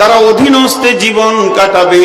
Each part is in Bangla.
তারা অধীনস্থে জীবন কাটাবে,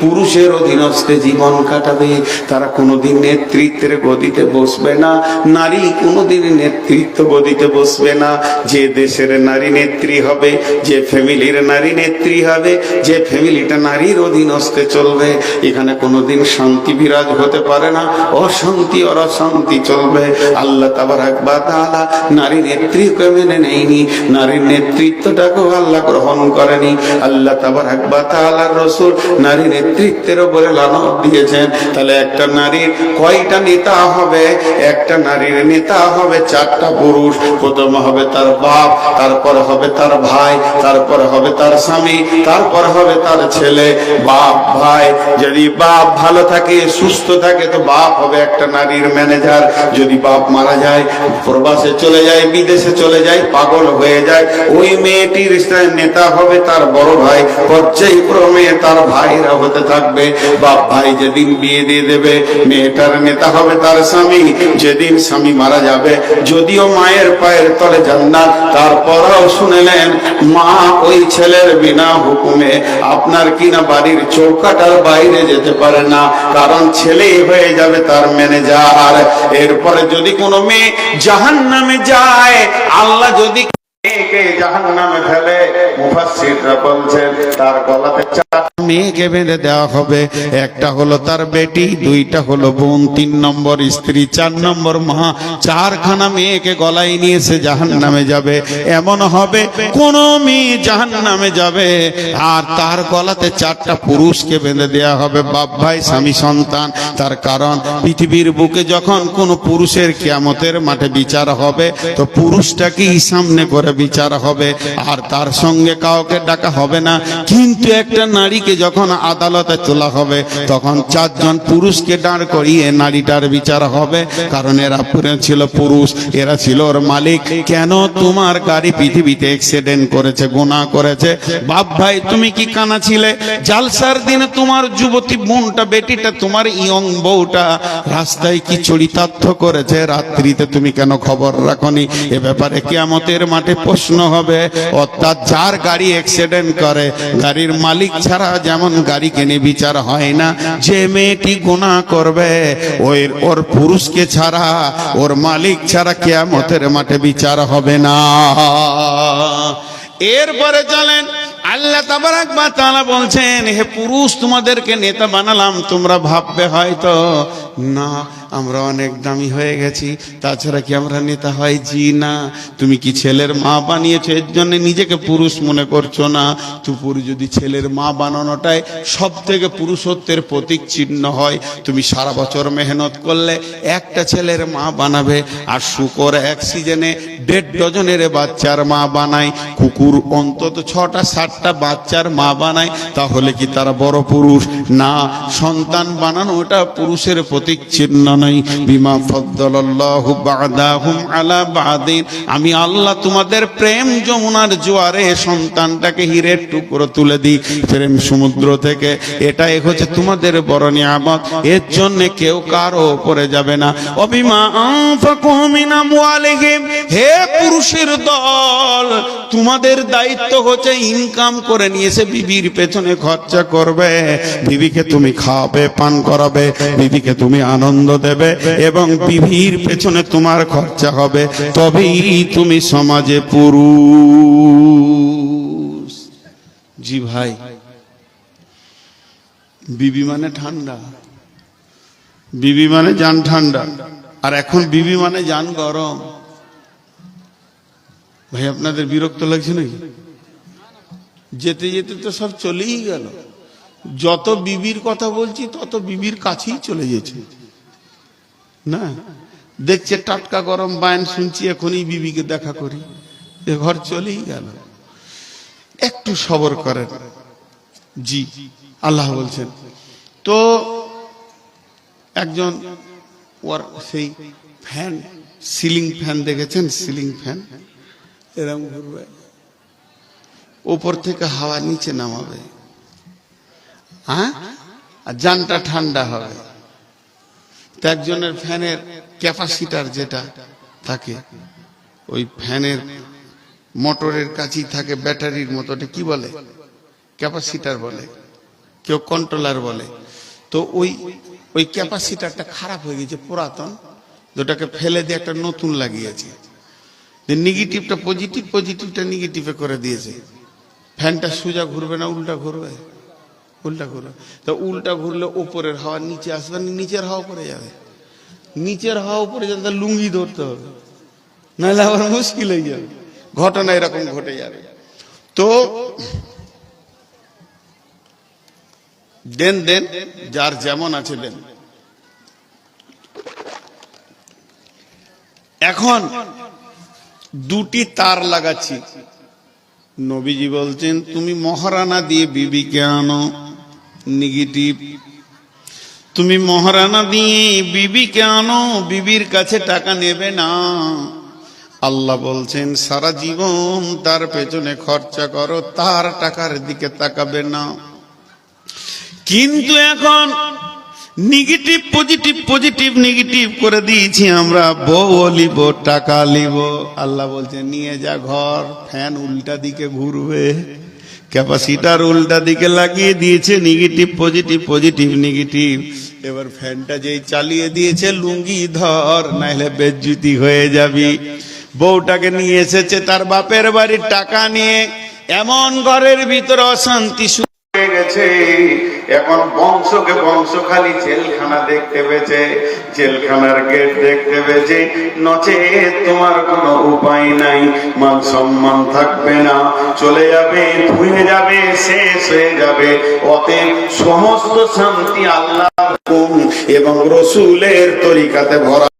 পুরুষের অধীনস্থে জীবন কাটাবে। তারা কোনোদিন নেতৃত্বের গদিতে বসবে না, নারী কোনোদিন নেতৃত্ব গদিতে বসবে না। যে দেশের নারী নেত্রী হবে, যে ফ্যামিলির নারী নেত্রী হবে, যে ফ্যামিলিটা নারীর অধীনস্থে চলবে, এখানে কোনোদিন শান্তি বিরাজ হতে পারে না, অশান্তি আর অশান্তি চলবে। আল্লাহ তাবারাক ওয়া তাআলা নারী নেতৃত্বকে মেনে নেয়নি, নারীর নেতৃত্বটাকেও আল্লাহ গ্রহণ করেনি। আল্লাহ তাবারাক ওয়া তাআলার রাসূল নারী নেতৃত্বের উপরে লানত দিয়েছেন। তাহলে একটা নারীর কয়টা নেতা হবে? একটা নারীর নেতা হবে 4টা পুরুষ। প্রথম হবে তার বাপ, তারপরে হবে তার ভাই, তারপরে হবে তার স্বামী, তারপরে হবে তার ছেলে। বাপ ভাই, যদি বাপ ভালো থাকে সুস্থ থাকে তো বাপ হবে একটা নারীর ম্যানেজার। যদি বাপ মারা যায়, প্রবাসে চলে যায়, বিদেশে চলে যায়, পাগল হয়ে যায়, ওই মেয়েটির নেতা হবে তার বড় ভাই, পর্যায়ক্রমে তার ভাইরা হতে থাকবে। বাপ ভাই যেদিন বিয়ে দিয়ে দেবে, মেয়েটার নেতা হবে তার স্বামী। যেদিন স্বামী মারা যাবে, যদিও মায়ের পায়ের তলে জান্নাত, তারপরও শুনেলেন মা ওই ছেলের বিনা হুকুমে আপনার কিনা বাড়ির চৌকাটার বাইরে যেতে পারে না, কারণ ছেলেই হয়ে যাবে তার ম্যানেজার। এরপরে যদি কোনো মেয়ে জাহান্নামে যায়, আল্লাহ যদি মেয়েকে জাহান্নামে ফেলে, মুফাসসিররা বলছেন তার গলাতে 4 মেয়েকে বেঁধে দেওয়া হবে। একটা হলো তার বেটি, 2টা হলো বোন, 3 নম্বর স্ত্রী, 4 নম্বর মা। 4খানা মেয়েকে গলায় নিয়েছে জাহান্নামে যাবে। এমন হবে কোন মেয়ে জাহান্নামে যাবে আর তার গলাতে 4টা পুরুষকে বেঁধে দেওয়া হবে, বাপ ভাই স্বামী সন্তান। তার কারণ পৃথিবীর বুকে যখন কোন পুরুষের কিয়ামতের মাঠে বিচার হবে, তো পুরুষটাকেই সামনে করে বিচার হবে, আর তার সঙ্গে কাউকে ডাকা হবে না। কিন্তু একটা নারীকে যখন আদালতে তোলা হবে, তখন 4 জন পুরুষকে দাঁড় করিয়ে নারীটার বিচার হবে, কারণ এরা ছিল পুরুষ, এরা ছিল ওর মালিক। কেন তোমার গাড়ি পৃথিবীতে অ্যাক্সিডেন্ট করেছে, গুনাহ করেছে, বাপ ভাই তুমি কি কানা ছিলে? জালসার দিনে তোমার যুবতী বোনটা, বেটিটা, তোমার ইয়ং বউটা রাস্তায় কি চরিতার্থ করেছে, রাত্রিতে তুমি কেন খবর রাখনি? এ ব্যাপারে কিয়ামতের মাঠে প্রশ্ন হবে। অর্থাৎ যার গাড়ি অ্যাক্সিডেন্ট করে, গাড়ির মালিক ছাড়া যেমন গাড়ি কিনে বিচার হয় না, যে মেয়েটি গুনাহ করবে ওর পুরুষকে ছাড়া, ওর মালিক ছাড়া কিয়ামতের মাঠে বিচার হবে না। এরপরে চলেন আল্লাহ তাবারাক ওয়া তাআলা বলছেন, হে পুরুষ তোমাদেরকে নেতা বানালাম। তোমরা ভাববে হয়তো না আমরা অনেক দামি হয়ে গেছি, তাছাড়া কি আমরা নেতা হয়? জি না। তুমি কি ছেলের মা বানিয়েছো এর জন্য নিজেকে পুরুষ মনে করছো না? তুপুর যদি ছেলের মা বানানোটাই সব থেকে পুরুষত্বের প্রতীক চিহ্ন হয়, তুমি সারা বছর মেহনত করলে একটা ছেলের মা বানাবে। আর শুকর এক সিজনে 1.5 ডজনের বাচ্চার মা বানায়, কুকুর অন্তত 6টা 7টা বাচ্চার মা বানায়, তাহলে কি তারা বড় পুরুষ? না, সন্তান বানানো ওটা পুরুষের প্রতীক চিহ্ন নাই। বিমা ফাদ্দালাল্লাহু বা'দাহুম আলা বা'দিন, আমি আল্লাহ তোমাদের প্রেম যমুনার জোয়ারে সন্তানটাকে হীরের টুকরো তুলে দিই প্রেম সমুদ্র থেকে। এটাই হচ্ছে তোমাদের বড় নিয়ামত, এর জন্য কেউ কারো উপরে যাবে না। অবিমা আনফাকু মিন আমওয়ালিহিম, হে পুরুষের দল, তোমাদের দায়িত্ব হচ্ছে ইনকাম করে নিয়েছে বিবির পেছনে খরচা করবে, বিবিকে তুমি খাওয়াবে, পান করাবে, বিবিকে তুমি আনন্দ দেবে, এবং বিবির পেছনে তোমার খরচা হবে, তবেই তুমি সমাজে পুরুষ। জি ভাই, বিবি মানে ঠান্ডা, বিবি মানে জান ঠান্ডা, আর এখন বিবি মানে জান গরম। ভাই আপনাদের বিরক্ত লাগছে নাকি? যেতে যেতে তো সব চলেই গেল। যত বিবির কথা বলছি তত বিবির কাছেই চলে গেছে না। দেখছে টাটকা গরম বায়ন শুনছি, এখনই বিবিকে দেখা করি, এ ঘর চলেই গেল। একটু সবর করেন। জি আল্লাহ বলছেন তো একজন ওর সেই ফ্যান, সিলিং ফ্যান দেখেছেন? সিলিং ফ্যান এরকম ঘুরবে, উপর থেকে হাওয়া নিচে নামাবে, হ্যাঁ, আর জানটা ঠান্ডা হবে। তো একজনের ফ্যানের ক্যাপাসিটার যেটা থাকে, ওই ফ্যানের মোটরের কাছেই থাকে ব্যাটারির মতো, কি বলে ক্যাপাসিটার বলে, কেউ কন্ট্রোলার বলে। তো ওই ক্যাপাসিটারটা খারাপ হয়ে গেছে, পুরাতন, যেটাকে ফেলে দিয়ে একটা নতুন লাগিয়েছে। নেগেটিভটা পজিটিভ, পজিটিভটা নেগেটিভে করে দিয়েছে। ফ্যানটা সোজা ঘুরবে না উল্টা ঘুরবে? উল্টা ঘুরবে। তো উল্টা ঘুরলে ওপরের হাওয়া নিচে আসবে না, নিচের হাওয়া পড়ে যাবে। নিচের হাওয়া উপরে যাবে, তাহলে লুঙ্গি ধরতে হবে, নাহলে আবার মুশকিল হয়ে যাবে। ঘটনা এরকম ঘটে যাবে। তো দেন দেন, যার যেমন আছে দেন। এখন দুটি তার লাগাচ্ছি। নবীজি বলছেন, তুমি মহারানা দিয়ে বিবিকে আনো, নেগেটিভ। তুমি মহারানা দিয়ে বিবিকে আনো, বিবির কাছে টাকা নেবে না। আল্লাহ বলছেন, সারা জীবন তার পেছনে খরচা করো, তার টাকার দিকে তাকাবে না। কিন্তু এখন নেগেটিভ পজিটিভ, পজিটিভ নেগেটিভ করে দিয়েছি আমরা। বউ লিব, টাকা লিব। আল্লাহ বলছে, নিয়ে যা ঘর, ফ্যান উল্টা দিকে ঘুরবে, ক্যাপাসিটার উল্টা দিকে লাগিয়ে দিয়েছে, নেগেটিভ পজিটিভ, পজিটিভ নেগেটিভ। এবার ফ্যানটা যেই চালিয়ে দিয়েছে, লুঙ্গি ধর, নাহলে বেজ্জুতি হয়ে যাবি। বউটাকে নিয়ে এসেছে তার বাপের বাড়ির টাকা নিয়ে, এমন ঘরের ভিতরে অশান্তি শুরু হয়ে গেছে। এখন বংশকে বংশ খালি জেলখানা দেখতে পেয়েছে, জেলখানার গেট দেখতে পেয়েছে। নচে তোমার কোনো উপায় নাই, মান সম্মান থাকবে না, চলে যাবে, ধুয়ে যাবে, শেষ হয়ে যাবে। অতএব সমস্ত শান্তি আল্লাহ এবং রসুলের তরিকাতে ভরা।